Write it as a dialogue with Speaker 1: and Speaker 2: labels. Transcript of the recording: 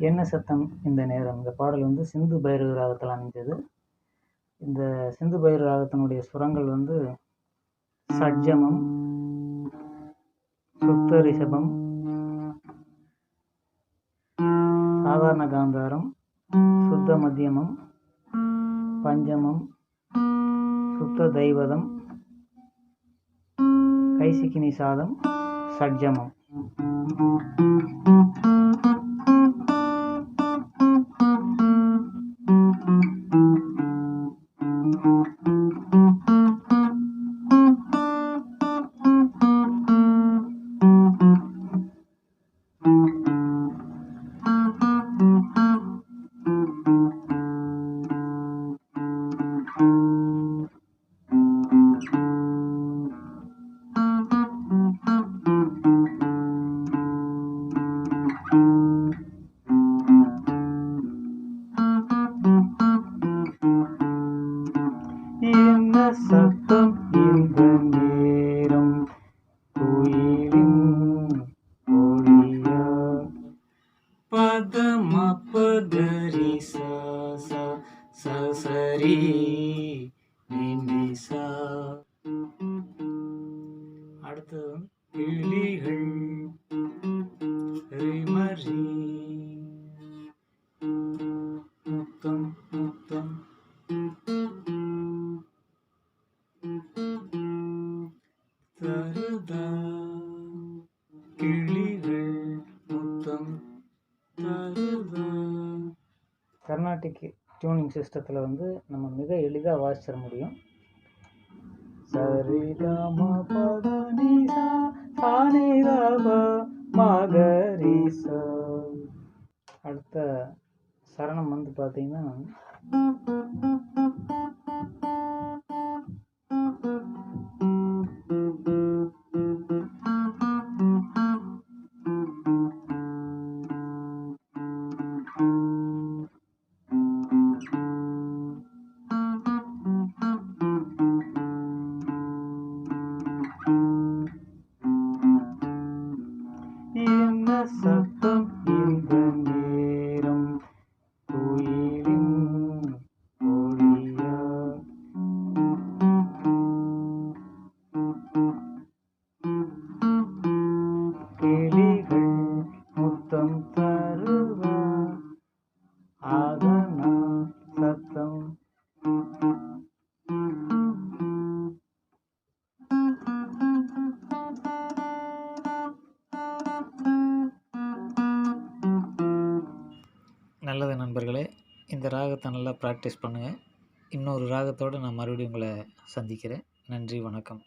Speaker 1: என்ன சத்தம் இந்த நேரம். இந்த பாடல் வந்து சிந்து பைரவி ராகத்தில் அமைஞ்சது. இந்த சிந்து பைரவி ராகத்தினுடைய சுரங்கள் வந்து சட்ஜமம், சுத்த ரிஷபம், சாதாரண காந்தாரம், சுத்த மத்தியமம், பஞ்சமம், சுத்த தைவதம், கைசிக்கினி சாதம், சட்ஜமம். என்ன சத்தம் இந்த நேரம் கோயிலின் ஒளியா பதம பதரி சரி நிசா. அடுத்தது கிளிகள் ரிமரி முத்தம் முத்தம் தருதா கிளிகள் முத்தம் தருதா. கர்நாடிக் டியூனிங் சிஸ்டத்தில் வந்து நம்ம மிக எளிதாக வாசிச்சிட முடியும். சரிகம பதனிசா சானிரவ மகரிசா. அடுத்த சரணம் வந்து பார்த்தீங்கன்னா என்ன சத்தம் இந்த நேரம் கோயிலின் ஒளியா கிளிகள் முத்தம் தருவா ஆகனா சத்தம். நல்லது நண்பர்களே, இந்த ராகத்தை நல்லா ப்ராக்டிஸ் பண்ணுங்கள். இன்னொரு ராகத்தோடு நான் மறுபடியும் உங்களை சந்திக்கிறேன். நன்றி, வணக்கம்.